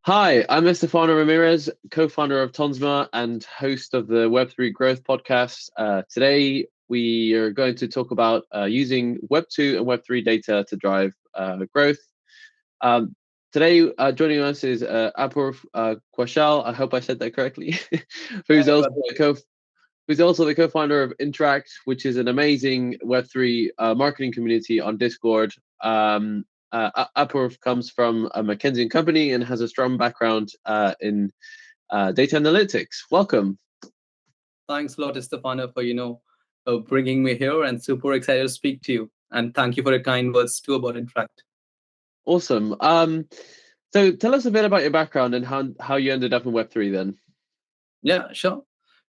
Hi, I'm Estefano Ramirez, co-founder of Tonsma and host of the Web3 Growth Podcast. Today, we are going to talk about using Web2 and Web3 data to drive growth. Um, Today, joining us is Apurv Kaushal. I hope I said that correctly. Yeah, who's you also got the co who's also the co-founder of Intract, which is an amazing Web3 marketing community on Discord. Apurv comes from a McKinsey company and has a strong background in data analytics. Welcome. Thanks a lot, Estefano, for bringing me here, and super excited to speak to you. And thank you for your kind words too about Intract. Awesome. So tell us a bit about your background and how you ended up in Web3 then. Yeah, sure.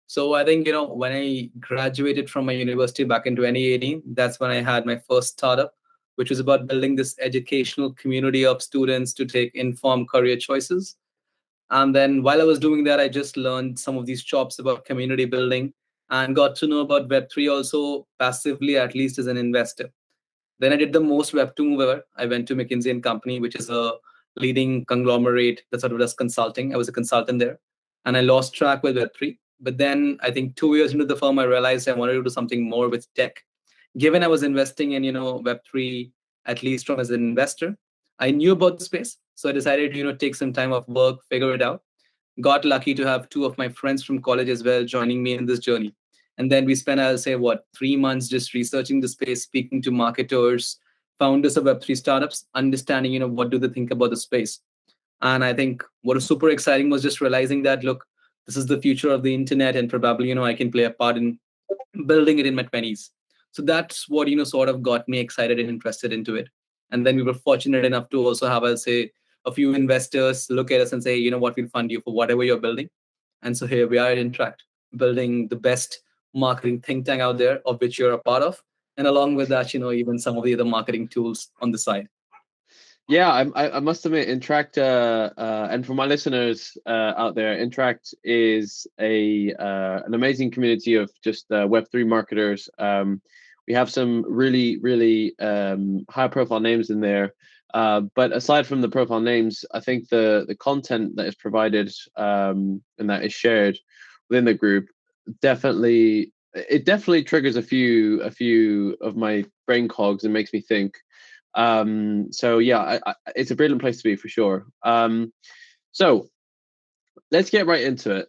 So I think when I graduated from my university back in 2018, that's when I had my first startup, which was about building this educational community of students to take informed career choices. And then while I was doing that, I just learned some of these chops about community building and got to know about Web3 also passively, at least as an investor. Then I did the most Web2 move ever. I went to McKinsey and Company, which is a leading conglomerate that sort of does consulting. I was a consultant there, and I lost track with Web3. But then I think 2 years into the firm, I realized I wanted to do something more with tech. Given I was investing in Web3, at least from as an investor, I knew about the space, so I decided to take some time off work, figure it out. Got lucky to have two of my friends from college as well joining me in this journey. And then we spent, I'll say, 3 months just researching the space, speaking to marketers, founders of Web3 startups, understanding, what do they think about the space. And I think what was super exciting was just realizing that, look, this is the future of the internet, and probably, I can play a part in building it in my 20s. So that's what, sort of got me excited and interested into it. And then we were fortunate enough to also have, I'll say, a few investors look at us and say, what, we'll fund you for whatever you're building. And so here we are at Intract, building the best marketing think tank out there, of which you're a part of. And along with that, even some of the other marketing tools on the side. Yeah, I must admit, Intract, and for my listeners out there, Intract is a an amazing community of just Web3 marketers. We have some really high profile names in there. But aside from the profile names, I think the content that is provided and that is shared within the group definitely triggers a few of my brain cogs and makes me think. So yeah, it's a brilliant place to be for sure. So let's get right into it.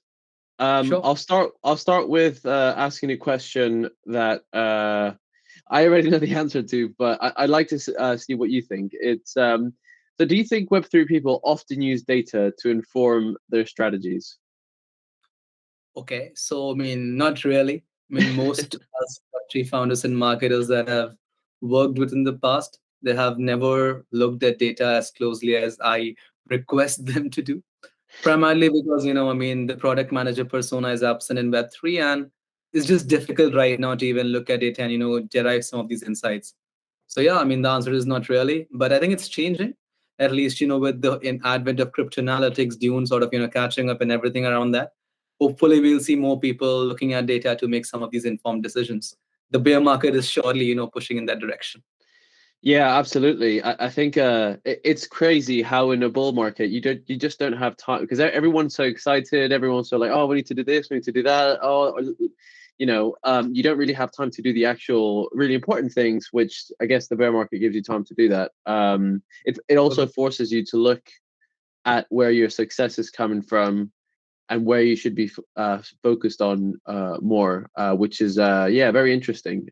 Sure. I'll start with asking a question that I already know the answer to, but I'd like to see what you think. So do you think Web3 people often use data to inform their strategies? Okay. So, I mean, not really. I mean, most us factory founders and marketers that have worked with in the past, they have never looked at data as closely as I request them to do. Primarily because, I mean, the product manager persona is absent in Web3, and it's just difficult right now to even look at it and, derive some of these insights. So, yeah, I mean, the answer is not really, but I think it's changing, at least, with the advent of crypto analytics, Dune sort of, catching up and everything around that. Hopefully, we'll see more people looking at data to make some of these informed decisions. The bear market is surely, pushing in that direction. Yeah, absolutely. I think it's crazy how in a bull market you just don't have time because everyone's so excited. Everyone's so like, oh, we need to do this, we need to do that. Oh, you don't really have time to do the actual really important things, which I guess the bear market gives you time to do that. It also forces you to look at where your success is coming from and where you should be focused on more, which is yeah, very interesting.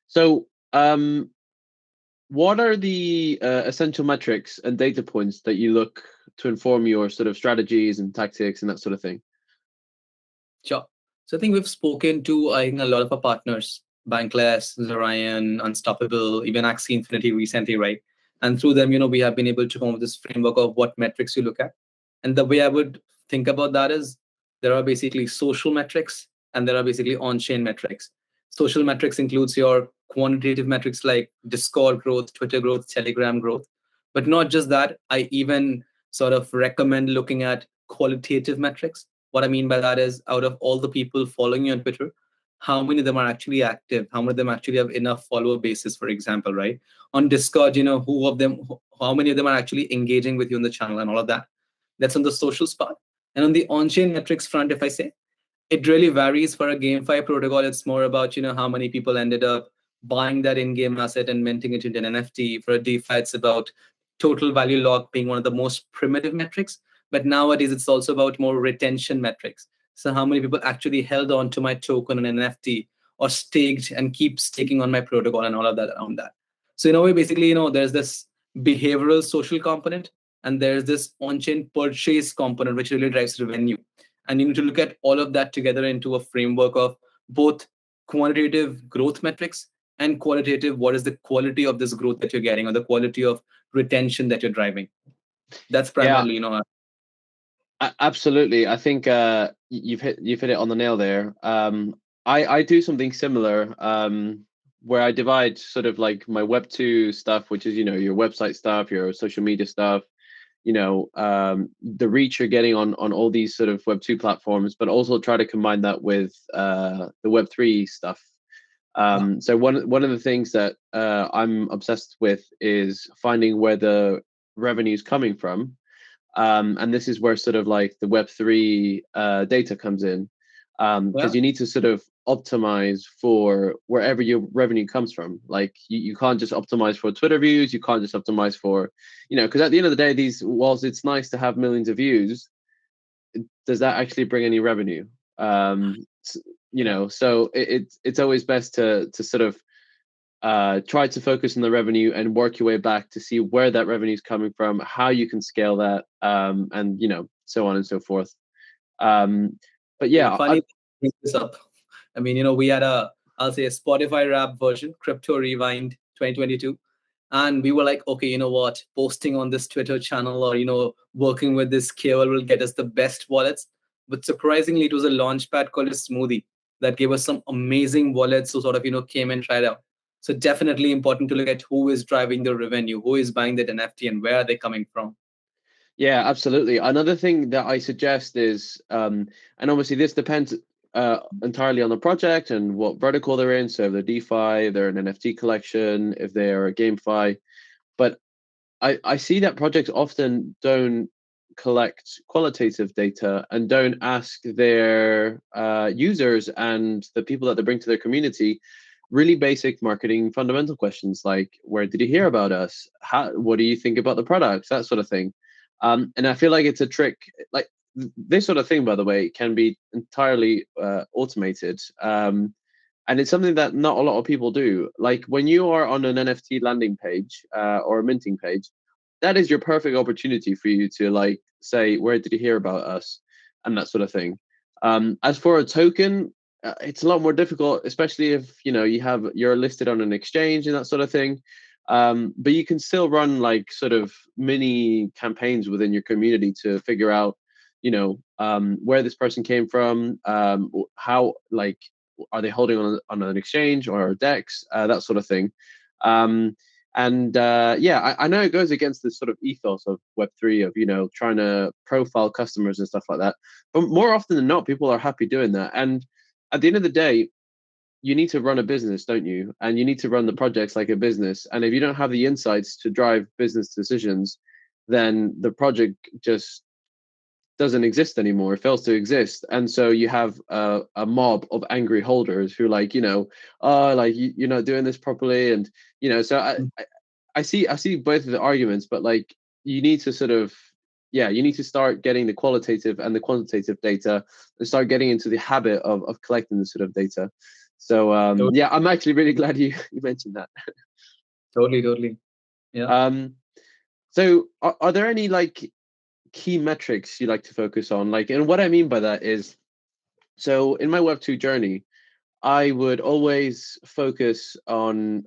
So. What are the essential metrics and data points that you look to inform your sort of strategies and tactics and that sort of thing? Sure. So I think we've spoken to, I think, a lot of our partners, Bankless, Zorion, Unstoppable, even Axie Infinity recently, right? And through them, we have been able to come up with this framework of what metrics you look at. And the way I would think about that is there are basically social metrics and there are basically on-chain metrics. Social metrics includes your quantitative metrics like Discord growth, Twitter growth, Telegram growth. But not just that, I even sort of recommend looking at qualitative metrics. What I mean by that is, out of all the people following you on Twitter, how many of them are actually active, how many of them actually have enough follower bases, for example, right? On Discord, how many of them are actually engaging with you on the channel and all of that. That's on the socials part. And on the on-chain metrics front, if I say, it really varies. For a GameFi protocol, it's more about how many people ended up buying that in-game asset and minting it into an NFT. For a DeFi, it's about total value locked being one of the most primitive metrics. But nowadays, it's also about more retention metrics. So how many people actually held on to my token and NFT, or staked and keep staking on my protocol and all of that around that. So in a way, basically, there's this behavioral social component, and there's this on-chain purchase component, which really drives revenue. And you need to look at all of that together into a framework of both quantitative growth metrics and qualitative, what is the quality of this growth that you're getting, or the quality of retention that you're driving. That's Yeah, primarily, absolutely. I think you've hit it on the nail there. I do something similar, where I divide sort of like my Web2 stuff, which is your website stuff, your social media stuff, the reach you're getting on all these sort of Web2 platforms, but also try to combine that with the Web3 stuff. So one of the things that I'm obsessed with is finding where the revenue is coming from. And this is where sort of like the Web3 data comes in, because you need to sort of optimize for wherever your revenue comes from. Like you can't just optimize for Twitter views. You can't just optimize for, because at the end of the day, whilst it's nice to have millions of views, does that actually bring any revenue? So it's always best to sort of try to focus on the revenue and work your way back to see where that revenue is coming from, how you can scale that, and so on and so forth. But yeah, funny bring this up. I mean, we had I'll say a Spotify rap version, Crypto Rewind 2022. And we were like, okay, you know what? Posting on this Twitter channel, or, working with this KOL will get us the best wallets. But surprisingly, it was a launchpad called a Smoothie that gave us some amazing wallets who sort of, came and tried out. So definitely important to look at who is driving the revenue, who is buying that NFT, and where are they coming from. Yeah, absolutely. Another thing that I suggest is, and obviously this depends entirely on the project and what vertical they're in. So if they're DeFi, they're an NFT collection, if they're a GameFi. But I see that projects often don't collect qualitative data and don't ask their users and the people that they bring to their community really basic marketing fundamental questions like, where did you hear about us? What do you think about the products? That sort of thing. And I feel like it's a trick. Like this sort of thing, by the way, can be entirely automated. And it's something that not a lot of people do. Like when you are on an NFT landing page or a minting page, that is your perfect opportunity for you to like say, where did you hear about us, and that sort of thing. As for a token, it's a lot more difficult, especially if you're listed on an exchange and that sort of thing. But you can still run like sort of mini campaigns within your community to figure out, where this person came from, how like are they holding on an exchange or a DEX, that sort of thing. I know it goes against this sort of ethos of Web3 of trying to profile customers and stuff like that, but more often than not, people are happy doing that. And at the end of the day, you need to run a business, don't you? And you need to run the projects like a business. And if you don't have the insights to drive business decisions, then the project just doesn't exist anymore. It fails to exist. And so you have a mob of angry holders who oh, like you're not doing this properly. And, so I see both of the arguments, but like you need to sort of, you need to start getting the qualitative and the quantitative data and start getting into the habit of collecting this sort of data. So I'm actually really glad you mentioned that. Totally. Yeah. So are there any like key metrics you like to focus on? Like, and what I mean by that is, so in my Web2 journey, I would always focus on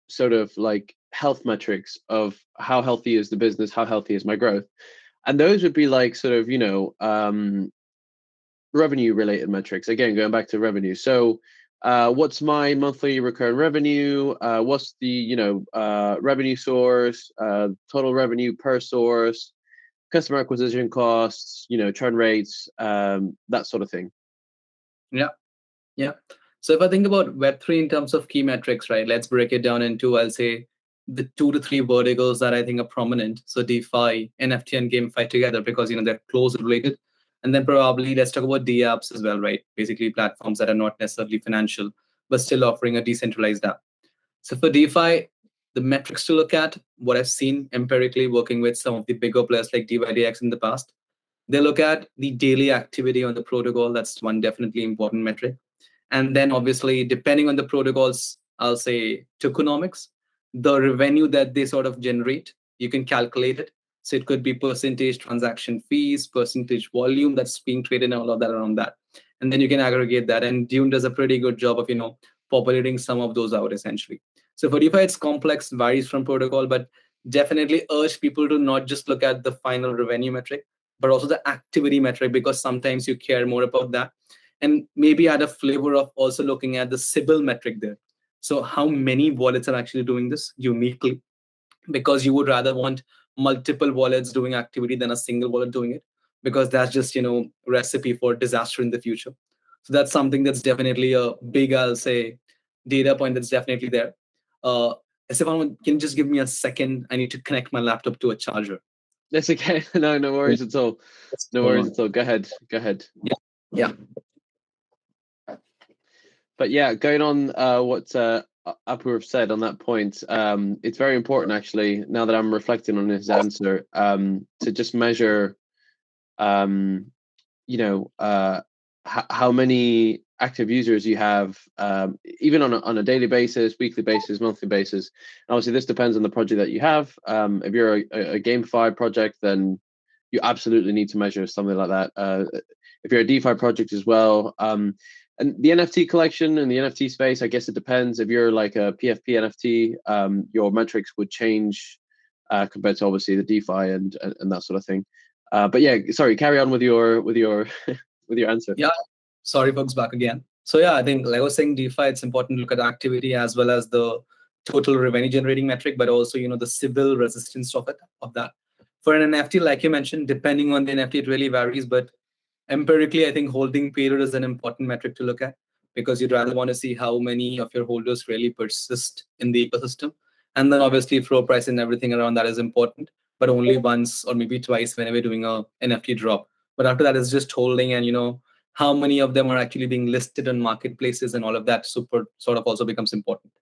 sort of like health metrics of how healthy is the business, how healthy is my growth. And those would be like sort of, revenue related metrics. Again, going back to revenue. So what's my monthly recurring revenue? What's the, revenue source, total revenue per source, customer acquisition costs, churn rates, that sort of thing. Yeah. Yeah. So if I think about Web3 in terms of key metrics, right, let's break it down into, I'll say, the 2 to 3 verticals that I think are prominent. So DeFi, NFT, and GameFi together because they're closely related. And then probably let's talk about DApps as well, right? Basically platforms that are not necessarily financial, but still offering a decentralized app. So for DeFi, the metrics to look at, what I've seen empirically working with some of the bigger players like DYDX in the past, they look at the daily activity on the protocol. That's one definitely important metric. And then obviously, depending on the protocols, I'll say tokenomics, the revenue that they sort of generate, you can calculate it. So it could be percentage transaction fees, percentage volume that's being traded, and all of that around that. And then you can aggregate that. And Dune does a pretty good job of, populating some of those out essentially. So for DeFi, it's complex, varies from protocol, but definitely urge people to not just look at the final revenue metric, but also the activity metric, because sometimes you care more about that. And maybe add a flavor of also looking at the Sybil metric there. So how many wallets are actually doing this uniquely? Because you would rather want multiple wallets doing activity than a single wallet doing it, because that's just recipe for disaster in the future. So that's something that's definitely a big, I'll say, data point that's definitely there. Stefan, can you just give me a second? I need to connect my laptop to a charger. That's okay. No worries at all. No worries at all. Go ahead. Yeah. But yeah, going on what Apurv said on that point, it's very important actually, now that I'm reflecting on his answer, to just measure, how many active users you have, even on a daily basis, weekly basis, monthly basis. And obviously, this depends on the project that you have. If you're a GameFi project, then you absolutely need to measure something like that. If you're a DeFi project as well, and the NFT collection and the NFT space, I guess it depends. If you're like a PFP NFT, your metrics would change compared to obviously the DeFi and that sort of thing. But yeah, sorry, carry on with your with your answer. Yeah. Sorry, folks, back again. So yeah, I think like I was saying, DeFi, it's important to look at activity as well as the total revenue generating metric, but also the Sybil resistance of that. For an NFT, like you mentioned, depending on the NFT, it really varies. But empirically, I think holding period is an important metric to look at, because you'd rather want to see how many of your holders really persist in the ecosystem. And then obviously floor price and everything around that is important, but only once or maybe twice whenever doing a NFT drop. But after that, it's just holding, and how many of them are actually being listed on marketplaces, and all of that super sort of also becomes important.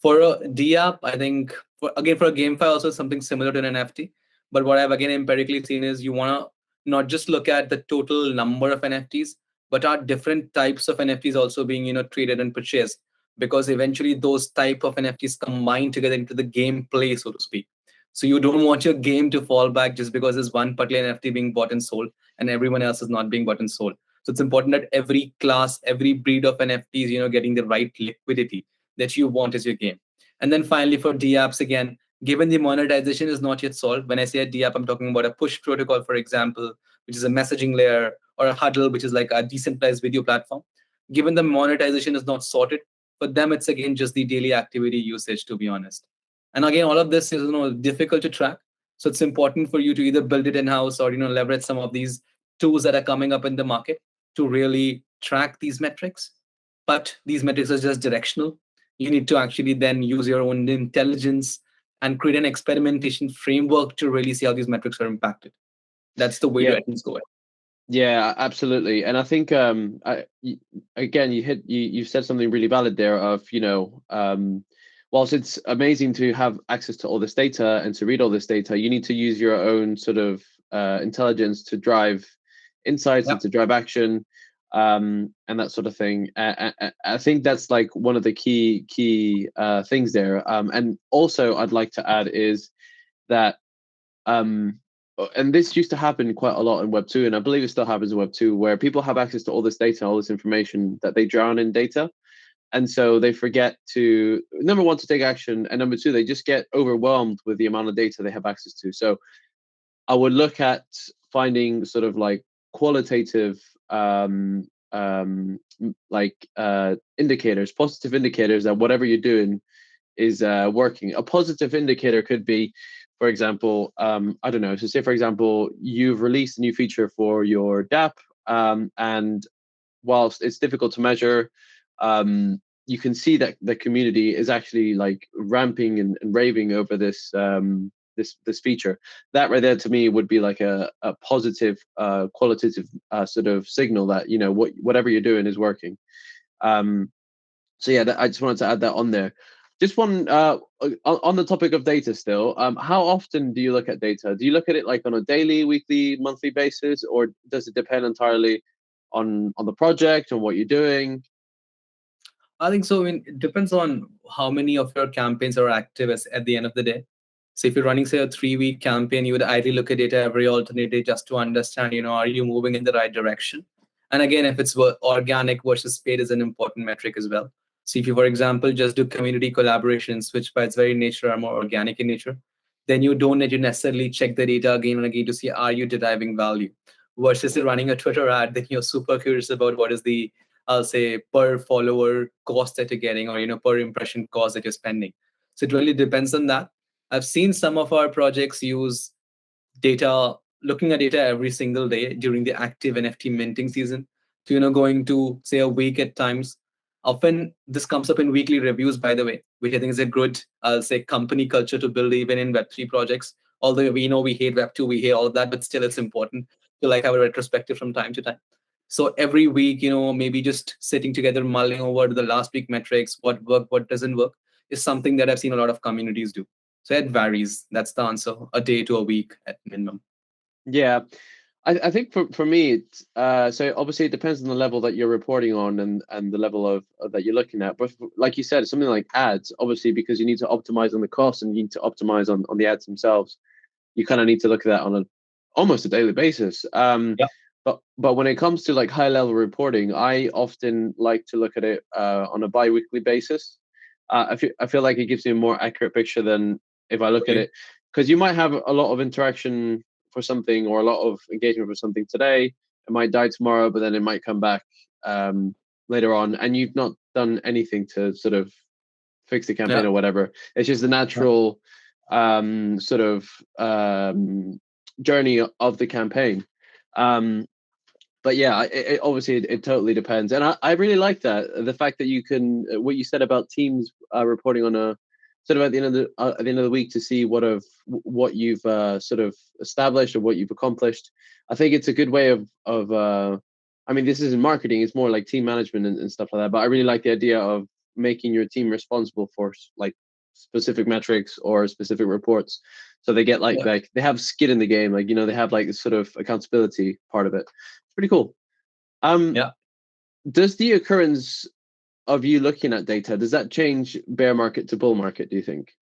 For a DApp, I think for a GameFi also something similar to an NFT. But what I've again empirically seen is you want to not just look at the total number of NFTs, but are different types of NFTs also being traded and purchased, because eventually those type of NFTs combine together into the gameplay, so to speak. So you don't want your game to fall back just because there's one particular NFT being bought and sold and everyone else is not being bought and sold. So it's important that every class, every breed of NFTs, getting the right liquidity that you want as your game. And then finally for DApps, again, given the monetization is not yet solved, when I say a DApp, I'm talking about a push protocol, for example, which is a messaging layer, or a huddle, which is like a decentralized video platform. Given the monetization is not sorted, for them, it's again just the daily activity usage, to be honest. And again, all of this is difficult to track. So it's important for you to either build it in-house or leverage some of these tools that are coming up in the market to really track these metrics. But these metrics are just directional. You need to actually then use your own intelligence and create an experimentation framework to really see how these metrics are impacted. That's the way to at least go. Yeah, absolutely. And I think again, you said something really valid there of, whilst it's amazing to have access to all this data and to read all this data, you need to use your own sort of intelligence to drive insights and to drive action, and that sort of thing. I think that's like one of the key things there. And also I'd like to add is that and this used to happen quite a lot in Web2, and I believe it still happens in Web2, where people have access to all this data, all this information, that they drown in data. And so they forget to, number one, to take action, and number two, they just get overwhelmed with the amount of data they have access to. So I would look at finding sort of like qualitative indicators, positive indicators that whatever you're doing is working. A positive indicator could be, for example, I don't know. So say, for example, you've released a new feature for your DApp, and whilst it's difficult to measure, you can see that the community is actually like ramping and raving over this feature. That right there to me would be like a positive qualitative sort of signal that whatever you're doing is working. So yeah, I just wanted to add that on there. Just one on the topic of data still. How often do you look at data? Do you look at it like on a daily, weekly, monthly basis, or does it depend entirely on the project and what you're doing? I think so. I mean, it depends on how many of your campaigns are active at the end of the day. So if you're running, say, a 3-week campaign, you would ideally look at data every alternate day just to understand, are you moving in the right direction? And again, if it's organic versus paid is an important metric as well. So if you, for example, just do community collaborations, which by its very nature are more organic in nature, then you don't need to necessarily check the data again and again to see, are you deriving value? Versus running a Twitter ad, then you're super curious about what is the, I'll say, per follower cost that you're getting, or per impression cost that you're spending. So it really depends on that. I've seen some of our projects use data, looking at data every single day during the active NFT minting season. So, going to say a week at times. Often this comes up in weekly reviews, by the way, which I think is a good, I'll say, company culture to build even in Web3 projects. Although we know we hate Web2, we hate all of that, but still it's important to like have a retrospective from time to time. So every week, maybe just sitting together, mulling over the last week metrics, what worked, what doesn't work, is something that I've seen a lot of communities do. So it varies. That's the answer. A day to a week at minimum. Yeah, I think for me, it's so obviously it depends on the level that you're reporting on and the level of that you're looking at. But like you said, something like ads, obviously, because you need to optimize on the cost and you need to optimize on the ads themselves, you kind of need to look at that on almost a daily basis. Yeah. But when it comes to like high level reporting, I often like to look at it on a bi-weekly basis. I feel like it gives you a more accurate picture than if I look at Okay. it, because you might have a lot of interaction for something or a lot of engagement for something today. It might die tomorrow, but then it might come back later on, and you've not done anything to sort of fix the campaign Yeah. or whatever. It's just the natural sort of journey of the campaign. But yeah, obviously it totally depends, and I really like that, the fact that you can what you said about teams reporting on a sort of at the end of the week to see what you've sort of established or what you've accomplished. I think it's a good way of I mean, this isn't marketing; it's more like team management and stuff like that. But I really like the idea of making your team responsible for like specific metrics or specific reports, so they get Yeah. like they have skin in the game, like they have like this sort of accountability part of it. It's pretty cool. um Yeah. does the occurrence of you looking at data, does that change bear market to bull market, do you think?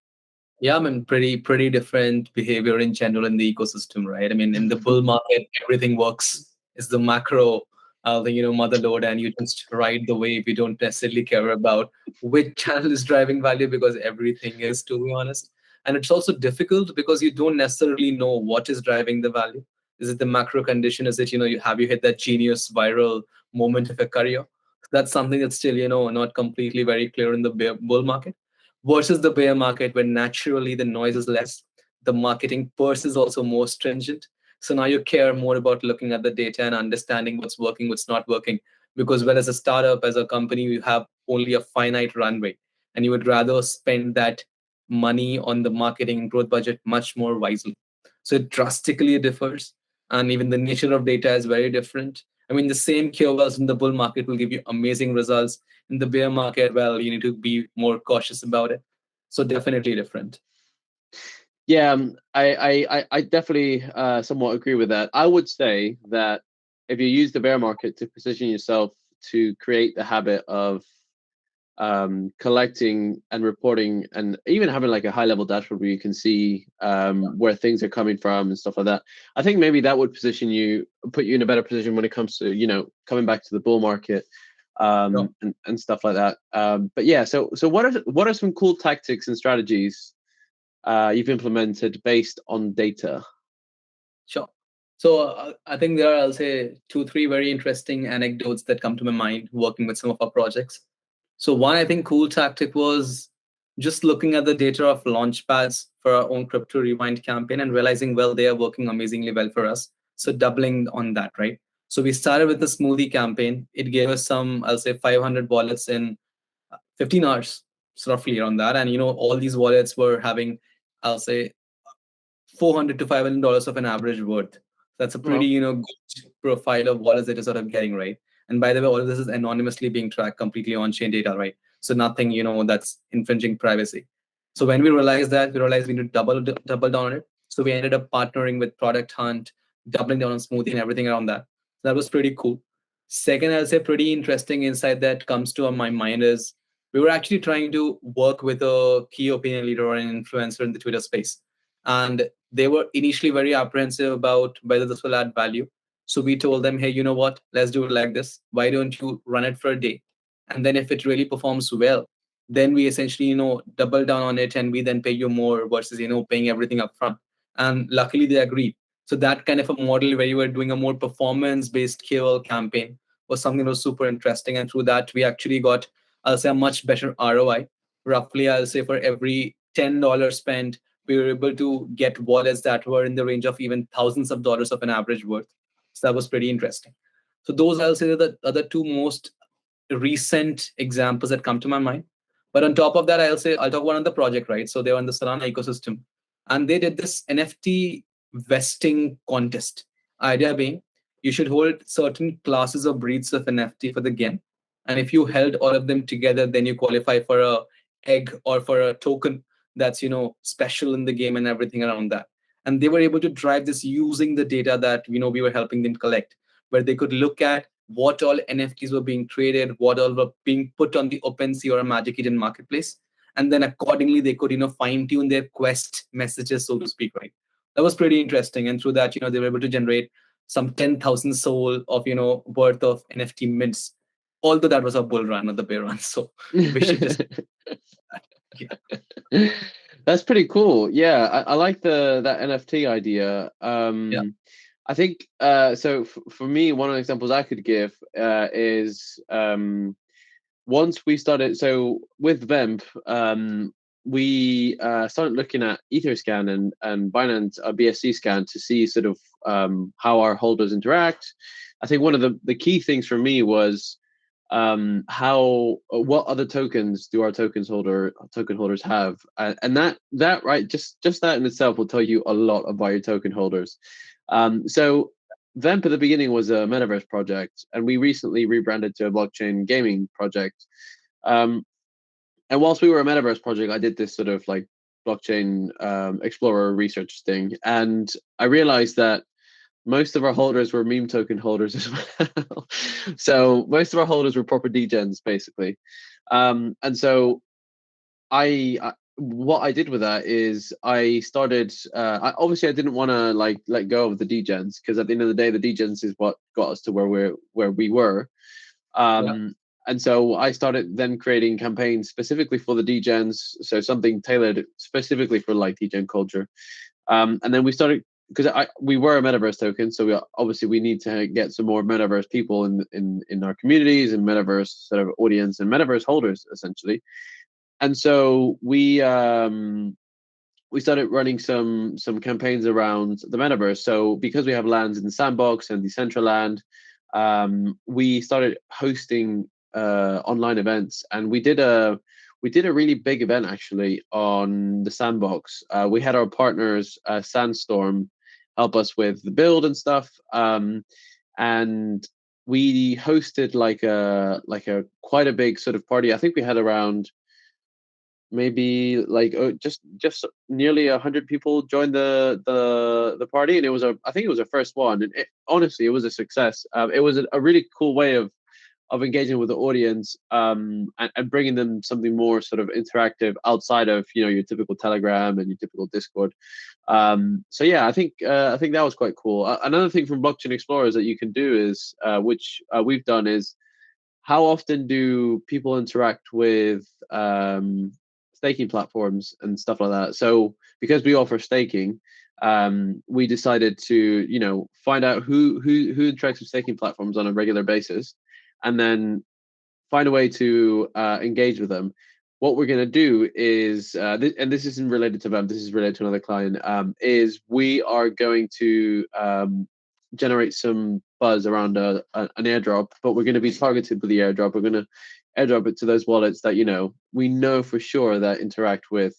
Yeah, I mean, pretty different behavior in general in the ecosystem, right? I mean, in the bull market, everything works. It's the macro, mother load, and you just ride the wave. You don't necessarily care about which channel is driving value because everything is, to be honest. And it's also difficult because you don't necessarily know what is driving the value. Is it the macro condition? Is it, you hit that genius viral moment of a career? That's something that's still, not completely very clear in the bull market versus the bear market, where naturally the noise is less. The marketing purse is also more stringent. So now you care more about looking at the data and understanding what's working, what's not working. Because, well, as a startup, as a company, you have only a finite runway, and you would rather spend that money on the marketing and growth budget much more wisely. So it drastically differs. And even the nature of data is very different. I mean, the same keywords in the bull market will give you amazing results. In the bear market, well, you need to be more cautious about it. So definitely different. Yeah, I definitely somewhat agree with that. I would say that if you use the bear market to position yourself to create the habit of collecting and reporting, and even having like a high level dashboard where you can see where things are coming from and stuff like that, I think maybe that would put you in a better position when it comes to coming back to the bull market Sure. and stuff like that. But yeah, so what are some cool tactics and strategies you've implemented based on data? Sure. So I think there are, I'll say, 2, 3 very interesting anecdotes that come to my mind working with some of our projects. So one, I think, cool tactic was just looking at the data of launch pads for our own crypto rewind campaign and realizing, well, they are working amazingly well for us. So doubling on that, right? So we started with the smoothie campaign. It gave us some, I'll say, 500 wallets in 15 hours, so roughly around that. And all these wallets were having, I'll say, $400 to $500 of an average worth. That's a pretty, Well, good profile of wallets that you're sort of getting, right? And by the way, all of this is anonymously being tracked completely on-chain data, right? So nothing, that's infringing privacy. So when we realized that, we realized we need to double down on it. So we ended up partnering with Product Hunt, doubling down on Smoothie and everything around that. So that was pretty cool. Second, I'll say pretty interesting insight that comes to my mind is we were actually trying to work with a key opinion leader or an influencer in the Twitter space. And they were initially very apprehensive about whether this will add value. So we told them, hey, you know what? Let's do it like this. Why don't you run it for a day? And then if it really performs well, then we essentially, double down on it and we then pay you more versus, paying everything up front. And luckily they agreed. So that kind of a model where you were doing a more performance-based KOL campaign was something that was super interesting. And through that, we actually got, I'll say, a much better ROI. Roughly, I'll say for every $10 spent, we were able to get wallets that were in the range of even thousands of dollars of an average worth. So that was pretty interesting. So those, I'll say, are the other two most recent examples that come to my mind. But on top of that, I'll talk about another project, right? So they were in the Solana ecosystem, and they did this NFT vesting contest. Idea being, you should hold certain classes or breeds of NFT for the game, and if you held all of them together, then you qualify for a egg or for a token that's special in the game and everything around that. And they were able to drive this using the data that we were helping them collect, where they could look at what all NFTs were being traded, what all were being put on the OpenSea or a Magic Eden marketplace. And then accordingly, they could, fine tune their quest messages, so to speak, right? That was pretty interesting. And through that, they were able to generate some 10,000 soul of, worth of NFT mints. Although that was a bull run, not the bear run. So we should just, yeah. That's pretty cool. Yeah, I like that NFT idea. Yeah. I think so. For me, one of the examples I could give is once we started. So with Vemp, we started looking at Etherscan and Binance BSC scan to see sort of how our holders interact. I think one of the key things for me was what other tokens do our token holders have, and that right, just that in itself will tell you a lot about your token holders. So Vemp at the beginning was a metaverse project, and we recently rebranded to a blockchain gaming project. And whilst we were a metaverse project, I did this sort of like blockchain explorer research thing, and I realized that most of our holders were meme token holders as well. So most of our holders were proper degens, basically. And so what I did with that is I started. Obviously, I didn't want to like let go of the degens, because at the end of the day, the degens is what got us to where we were. Yeah. And so I started then creating campaigns specifically for the degens, so something tailored specifically for like degen culture. And then we started, because we were a metaverse token, so we need to get some more metaverse people in our communities and metaverse sort of audience and metaverse holders essentially. And so we started running some campaigns around the metaverse. So because we have lands in the Sandbox and Decentraland, we started hosting online events, and we did a really big event actually on the Sandbox. We had our partners Sandstorm help us with the build and stuff, and we hosted like a quite a big sort of party. I think we had around maybe like just nearly 100 people joined the party, and I think it was our first one, and honestly it was a success. It was a really cool way of engaging with the audience, and bringing them something more sort of interactive outside of your typical Telegram and your typical Discord. So yeah, I think that was quite cool. Another thing from Blockchain Explorers that you can do is, which we've done, is how often do people interact with staking platforms and stuff like that. So because we offer staking, we decided to find out who interacts with staking platforms on a regular basis, and then find a way to engage with them. What we're going to do is, and this isn't related to them, this is related to another client, is we are going to generate some buzz around an airdrop, but we're going to be targeted with the airdrop. We're going to airdrop it to those wallets that we know for sure that interact with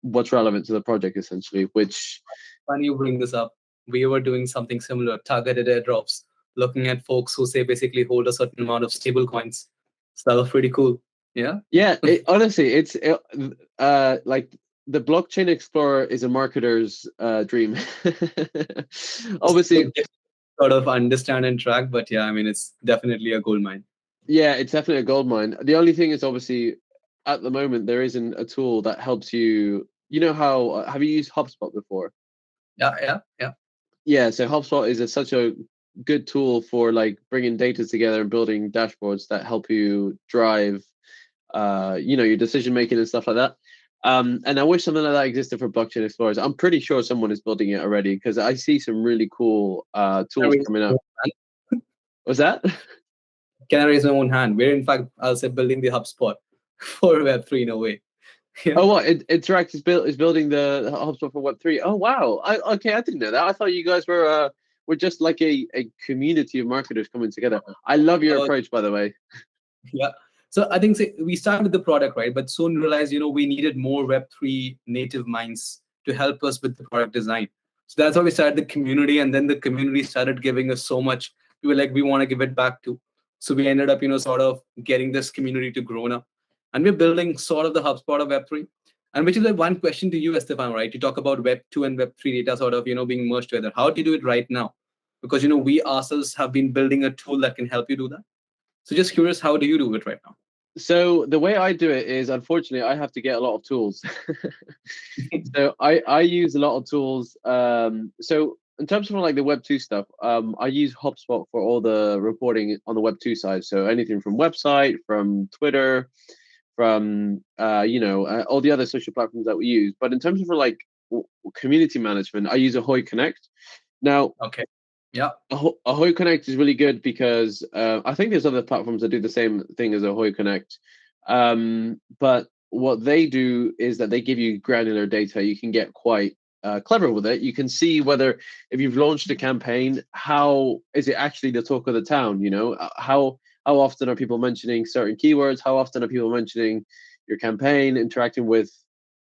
what's relevant to the project, essentially. Which When you bring this up, we were doing something similar, targeted airdrops, looking at folks who say basically hold a certain amount of stable coins. So that was pretty cool. Yeah. yeah, honestly, like the blockchain explorer is a marketer's dream. Obviously, Sort of understand and track, but yeah, I mean, it's definitely a gold mine. yeah, it's definitely a gold mine. The only thing is, obviously, at the moment there isn't a tool that helps you. You know how have you used HubSpot before? Yeah. Yeah, so HubSpot is such a good tool for like bringing data together and building dashboards that help you drive, your decision making and stuff like that. And I wish something like that existed for blockchain explorers. I'm pretty sure someone is building it already because I see some really cool tools coming up. What's that? Can I raise my own hand? We're in fact, I'll say, building the HubSpot for Web3 in a way. Yeah. Oh, what? Intract is building the HubSpot for Web3. Oh, wow. I didn't know that. I thought you guys were just like a community of marketers coming together. I love your approach, by the way. Yeah. So I think we started with the product, right? But soon realized, we needed more Web3 native minds to help us with the product design. So that's how we started the community. And then the community started giving us so much. We were like, we want to give it back to. So we ended up, sort of getting this community to grow up. And we're building sort of the HubSpot of Web3. And which is like one question to you, Estefan, right? You talk about Web2 and Web3 data sort of, being merged together. How do you do it right now? Because, we ourselves have been building a tool that can help you do that. So just curious, how do you do it right now? So the way I do it is, unfortunately, I have to get a lot of tools. So I use a lot of tools. So in terms of like the Web2 stuff, I use HubSpot for all the reporting on the Web2 side. So anything from website, from Twitter, from all the other social platforms that we use. But in terms of like community management, I use Ahoy Connect. Now, okay, yeah, Ahoy Connect is really good because I think there's other platforms that do the same thing as Ahoy Connect. But what they do is that they give you granular data. You can get quite clever with it. You can see whether if you've launched a campaign, how is it actually the talk of the town? How often are people mentioning certain keywords? How often are people mentioning your campaign, interacting with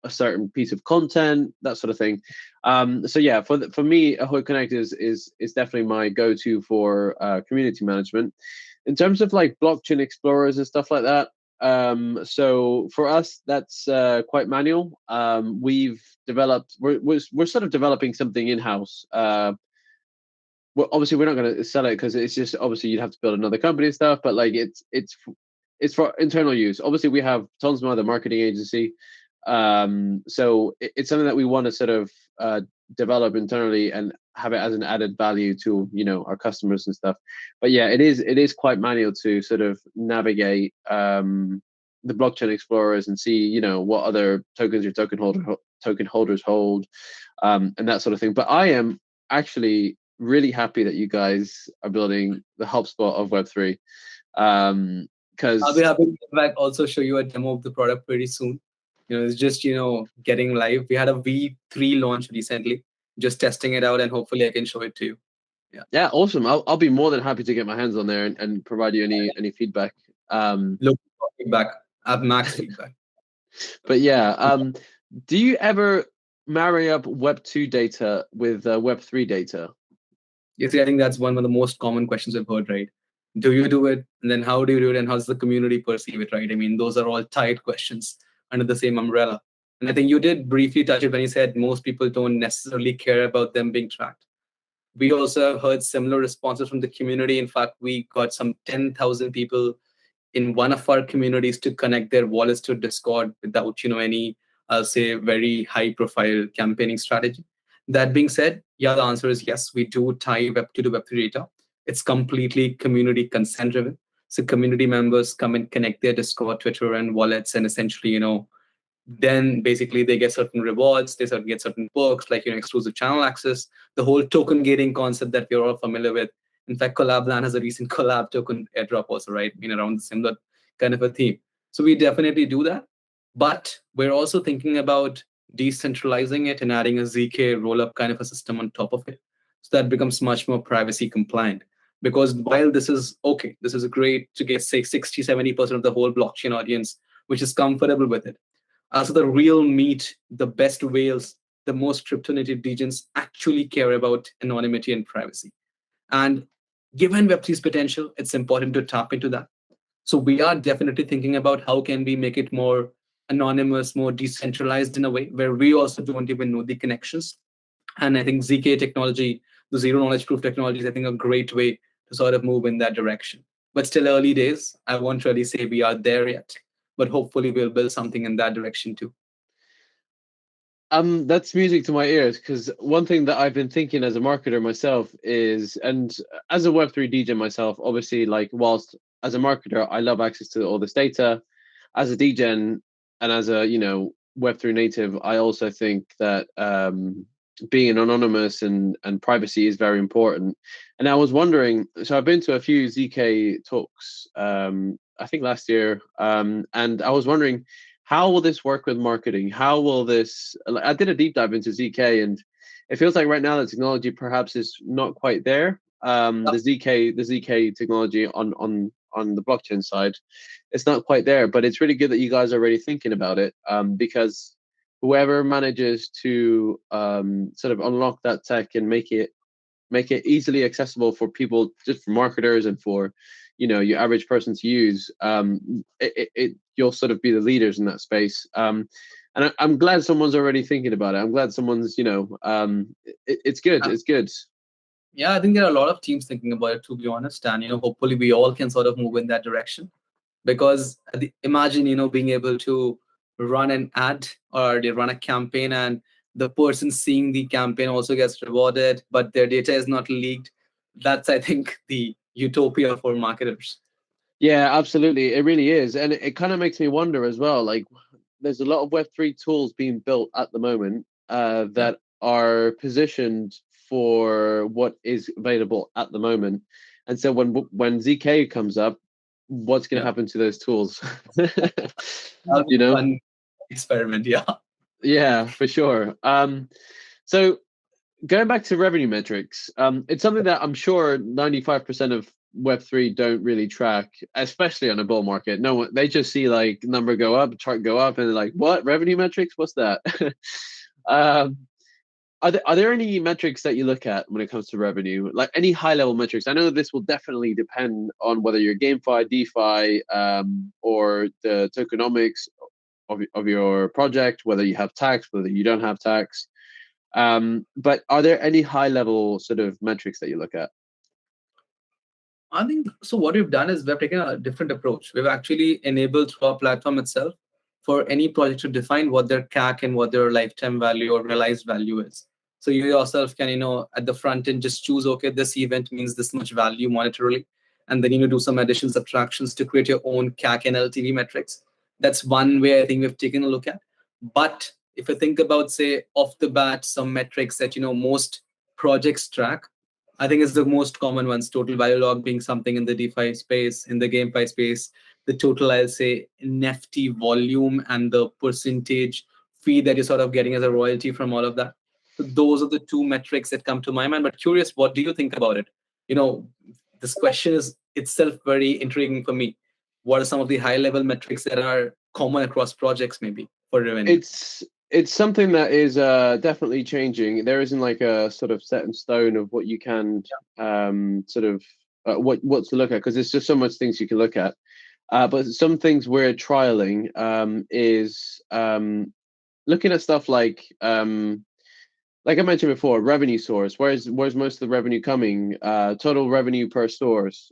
a certain piece of content, that sort of thing. So yeah, for me, Ahoy Connect is definitely my go-to for community management. In terms of like blockchain explorers and stuff like that, so for us, that's quite manual. We've developed, we're sort of developing something in-house. Well, obviously we're not going to sell it because it's just obviously you'd have to build another company and stuff. But like it's for internal use. Obviously, we have tons of other marketing agency. So it's something that we want to sort of develop internally and have it as an added value to our customers and stuff. But yeah, it is quite manual to sort of navigate the blockchain explorers and see what other tokens your token holders hold, and that sort of thing. But I am actually really happy that you guys are building the HubSpot of Web3. Because I'll be happy to come back, also show you a demo of the product pretty soon. It's just getting live. We had a V3 launch recently, just testing it out, and hopefully I can show it to you. Yeah, awesome. I'll be more than happy to get my hands on there and provide you any feedback. Look for feedback. At max feedback. But yeah, do you ever marry up Web2 data with Web3 data? You see, I think that's one of the most common questions I've heard, right? Do you do it? And then how do you do it? And how does the community perceive it, right? I mean, those are all tied questions under the same umbrella. And I think you did briefly touch it when you said most people don't necessarily care about them being tracked. We also heard similar responses from the community. In fact, we got some 10,000 people in one of our communities to connect their wallets to Discord without, any, I'll say, very high profile campaigning strategy. That being said, yeah, the answer is yes, we do tie Web2 to Web3 data. It's completely community consent driven. So community members come and connect their Discord, Twitter, and wallets, and essentially, then basically they get certain rewards, they get certain perks like exclusive channel access, the whole token gating concept that we're all familiar with. In fact, Collabland has a recent collab token airdrop also, right? Around the similar kind of a theme. So we definitely do that. But we're also thinking about decentralizing it and adding a ZK rollup kind of a system on top of it. so that becomes much more privacy compliant. Because while this is okay, this is great to get, say, 60-70% of the whole blockchain audience, which is comfortable with it. Also, the real meat, the best whales, the most crypto native degens actually care about anonymity and privacy. And given Web3's potential, it's important to tap into that. So we are definitely thinking about how can we make it more anonymous, more decentralized in a way where we also don't even know the connections. And I think ZK technology, the zero knowledge proof technology, is I think a great way to sort of move in that direction. But still early days. I won't really say we are there yet, but hopefully we'll build something in that direction too. That's music to my ears, because one thing that I've been thinking as a marketer myself is, and as a Web3 DJ myself, obviously, like, whilst as a marketer, I love access to all this data. As a DJ and as a, Web3 native, I also think that being anonymous and privacy is very important. And I was wondering, so I've been to a few ZK talks, I think last year, and I was wondering, how will this work with marketing? How will this? I did a deep dive into ZK, and it feels like right now the technology perhaps is not quite there. The ZK technology on the blockchain side, it's not quite there, but it's really good that you guys are already thinking about it, because whoever manages to sort of unlock that tech and make it easily accessible for people, just for marketers and for your average person to use, you'll sort of be the leaders in that space. And I'm glad someone's already thinking about it. I'm glad someone's it's good. It's good. Yeah, I think there are a lot of teams thinking about it, to be honest, and hopefully we all can sort of move in that direction. Because imagine being able to run an ad or they run a campaign, and the person seeing the campaign also gets rewarded, but their data is not leaked. That's, I think, the utopia for marketers. Yeah, absolutely. It really is. And it kind of makes me wonder as well, like, there's a lot of Web3 tools being built at the moment that are positioned for what is available at the moment. And so when ZK comes up, what's going to happen to those tools? Fun experiment. Yeah, for sure. So going back to revenue metrics, it's something that I'm sure 95% of Web3 don't really track, especially on a bull market. No one, they just see like number go up, chart go up, and they're like, what, revenue metrics? What's that? Are there any metrics that you look at when it comes to revenue, like any high level metrics? I know this will definitely depend on whether you're GameFi, DeFi, or the tokenomics of your project, whether you have tax, whether you don't have tax. But are there any high level sort of metrics that you look at? I think so. What we've done is we've taken a different approach. We've actually enabled through our platform itself for any project to define what their CAC and what their lifetime value or realized value is. So you yourself can, at the front end just choose, okay, this event means this much value monetarily, and then do some addition subtractions to create your own CAC and LTV metrics. That's one way I think we've taken a look at. But if you think about, say, off the bat, some metrics that most projects track, I think it's the most common ones, total value log being something in the DeFi space, in the GameFi space, the total, I'll say, NFT volume and the percentage fee that you're sort of getting as a royalty from all of that. So those are the two metrics that come to my mind. But curious, what do you think about it? This question is itself very intriguing for me. What are some of the high level metrics that are common across projects, maybe, for revenue? It's something that is definitely changing. There isn't like a sort of set in stone of what you can sort of what to look at, because there's just so much things you can look at. But some things we're trialing is looking at stuff like I mentioned before, revenue source. Where's most of the revenue coming? Total revenue per source.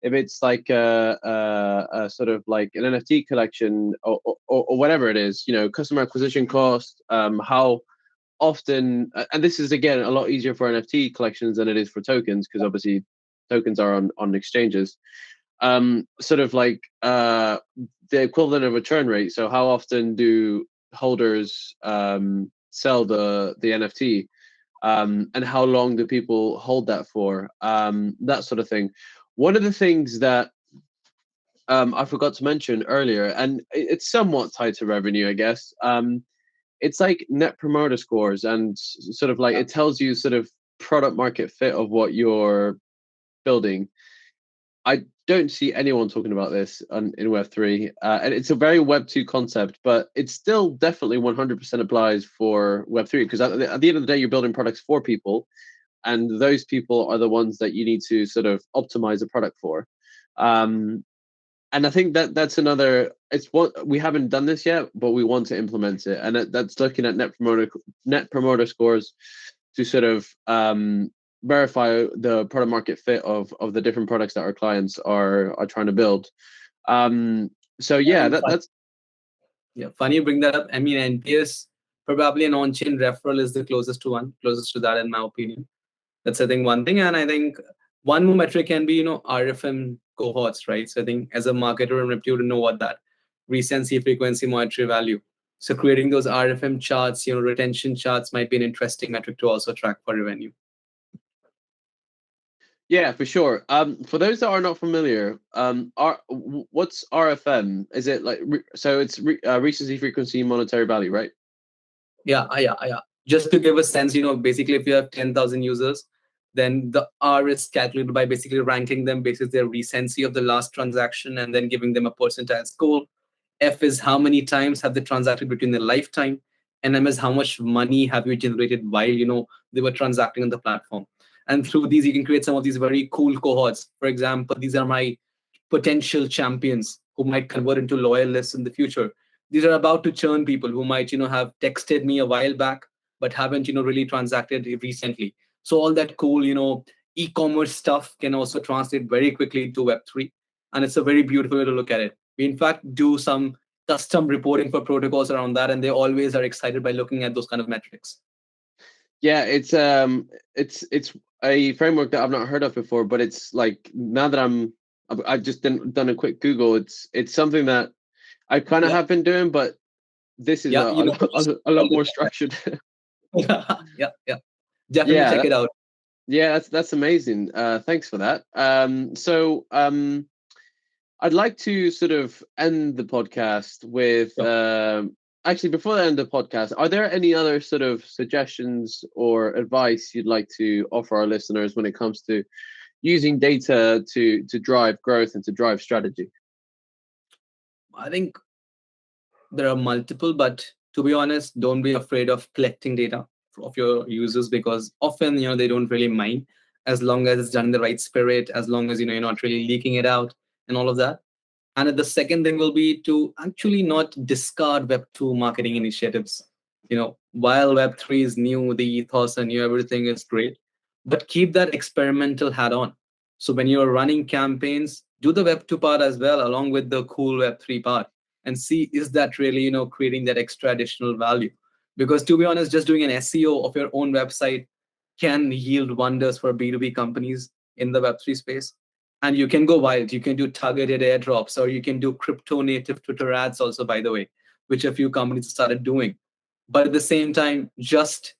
If it's like a sort of like an NFT collection or whatever it is, customer acquisition cost, how often, and this is again a lot easier for NFT collections than it is for tokens, because obviously tokens are on exchanges. Sort of like the equivalent of a churn rate. So how often do holders sell the NFT? And how long do people hold that for? That sort of thing. One of the things that I forgot to mention earlier, and it's somewhat tied to revenue, I guess. It's like net promoter scores, and sort of like it tells you sort of product market fit of what you're building, I don't see anyone talking about this in Web3, and it's a very Web2 concept, but it still definitely 100% applies for Web3 because at the end of the day, you're building products for people, and those people are the ones that you need to sort of optimize the product for. And I think that's another. It's what we haven't done this yet, but we want to implement it, and that's looking at net promoter scores to sort of verify the product market fit of the different products that our clients are trying to build. So yeah, that's funny you bring that up. I mean, NPS, probably an on-chain referral is the closest to that in my opinion. That's I think one thing, and I think one more metric can be RFM cohorts, right? So I think as a marketer and to know what that recency, frequency, monetary value. So creating those RFM charts, retention charts might be an interesting metric to also track for revenue. Yeah, for sure. For those that are not familiar, what's RFM? Is it like so? It's recency, frequency, monetary value, right? Yeah. Just to give a sense, basically, if you have 10,000 users, then the R is calculated by basically ranking them based on their recency of the last transaction and then giving them a percentile score. F is how many times have they transacted between their lifetime, and M is how much money have you generated while they were transacting on the platform. And through these, you can create some of these very cool cohorts. For example, these are my potential champions who might convert into loyalists in the future. These are about to churn people who might have texted me a while back but haven't really transacted recently. So all that cool e-commerce stuff can also translate very quickly into Web3, and it's a very beautiful way to look at it. We in fact do some custom reporting for protocols around that, and they always are excited by looking at those kind of metrics. Yeah, it's a framework that I've not heard of before, but it's like now that I've just done a quick Google. It's something that I kind of have been doing, but this is a lot more structured. yeah. Definitely check it out. Yeah, that's amazing. Thanks for that. So I'd like to sort of end the podcast with actually, before I end the podcast, are there any other sort of suggestions or advice you'd like to offer our listeners when it comes to using data to drive growth and to drive strategy? I think there are multiple, but to be honest, don't be afraid of collecting data of your users, because often they don't really mind, as long as it's done in the right spirit, as long as you're not really leaking it out and all of that. And the second thing will be to actually not discard Web2 marketing initiatives. While Web3 is new, the ethos and everything is great, but keep that experimental hat on. So when you're running campaigns, do the Web2 part as well, along with the cool Web3 part, and see, is that really creating that extra additional value? Because to be honest, just doing an SEO of your own website can yield wonders for B2B companies in the Web3 space. And you can go wild. You can do targeted airdrops, or you can do crypto native Twitter ads also, by the way, which a few companies started doing. But at the same time, just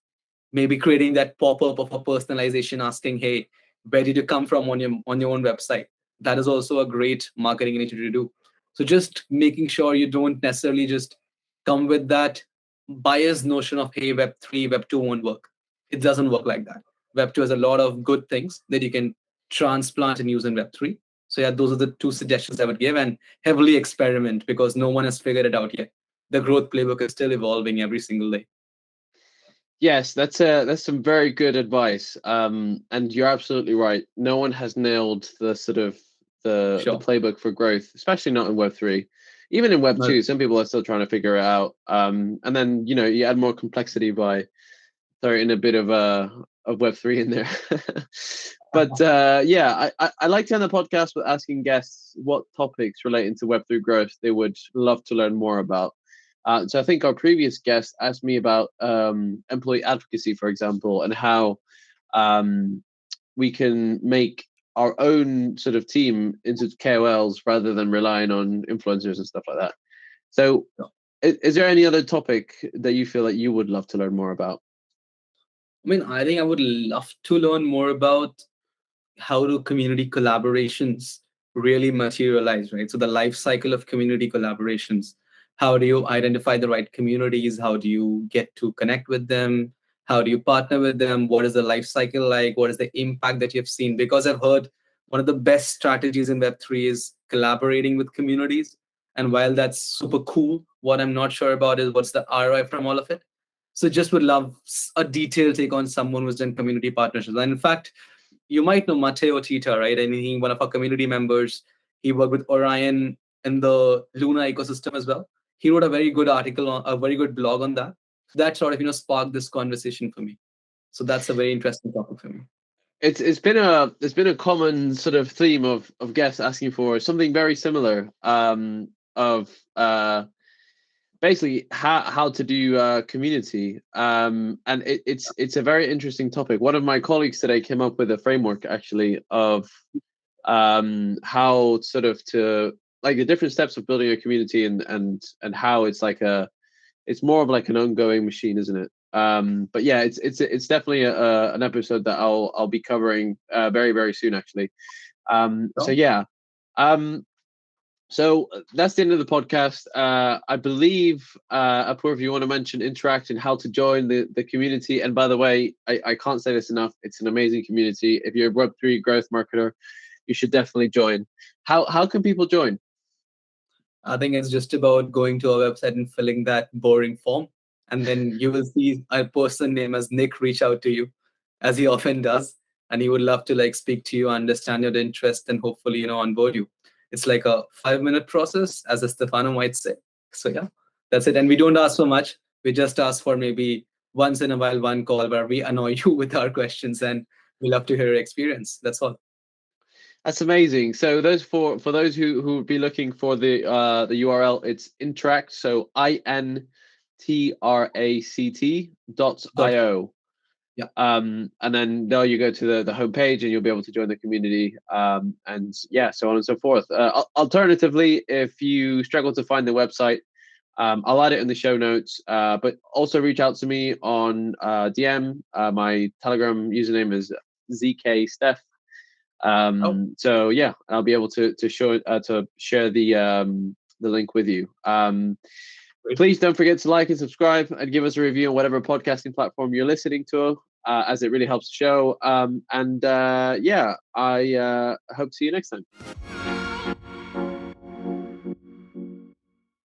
maybe creating that pop-up of a personalization asking, hey, where did you come from on your own website? That is also a great marketing initiative to do. So just making sure you don't necessarily just come with that biased notion of, hey, Web3, Web2 won't work. It doesn't work like that. Web2 has a lot of good things that you can transplant and use in Web3. So yeah, those are the two suggestions I would give, and heavily experiment, because no one has figured it out yet. The growth playbook is still evolving every single day. Yes, that's some very good advice. And you're absolutely right. No one has nailed the sort of the playbook for growth, especially not in Web3. Even in Web2, some people are still trying to figure it out. And then you add more complexity by throwing a bit of Web3 in there. But yeah, I like to end the podcast with asking guests what topics relating to Web3 growth they would love to learn more about. So I think our previous guest asked me about employee advocacy, for example, and how we can make our own sort of team into KOLs rather than relying on influencers and stuff like that. So is there any other topic that you feel like you would love to learn more about? I mean, I think I would love to learn more about how do community collaborations really materialize, right? So the life cycle of community collaborations. How do you identify the right communities? How do you get to connect with them? How do you partner with them? What is the life cycle like? What is the impact that you've seen? Because I've heard one of the best strategies in Web3 is collaborating with communities. And while that's super cool, what I'm not sure about is what's the ROI from all of it. So just would love a detailed take on someone who's done community partnerships. And in fact, you might know Mateo Tita, right? I mean, one of our community members. He worked with Orion in the Luna ecosystem as well. He wrote a very good article on a very good blog on that. That sort of sparked this conversation for me. So that's a very interesting topic for me. It's been a common sort of theme of guests asking for something very similar, of basically how to do community, and it's a very interesting topic. One of my colleagues today came up with a framework actually of how sort of to like the different steps of building a community, and how it's more of like an ongoing machine, isn't it? But yeah, it's definitely an episode that I'll be covering very very soon actually. So yeah. So that's the end of the podcast. I believe, Apurv, you want to mention Intract and how to join the community. And by the way, I can't say this enough. It's an amazing community. If you're a Web3 growth marketer, you should definitely join. How can people join? I think it's just about going to our website and filling that boring form. And then you will see a person named as Nick reach out to you, as he often does. And he would love to like speak to you, understand your interest, and hopefully, onboard you. It's like a 5-minute process, as Stefano might say. So yeah, that's it. And we don't ask for much. We just ask for maybe once in a while one call where we annoy you with our questions, and we love to hear your experience. That's all. That's amazing. So those for those who would be looking for the URL, it's Intract. So intract.io. Yeah. And then there you go to the homepage, and you'll be able to join the community. And yeah, so on and so forth. Alternatively, if you struggle to find the website, I'll add it in the show notes. But also reach out to me on DM. My Telegram username is ZKSteph. So yeah, I'll be able to share the link with you. Please don't forget to like and subscribe and give us a review on whatever podcasting platform you're listening to, as it really helps the show. And yeah, I hope to see you next time.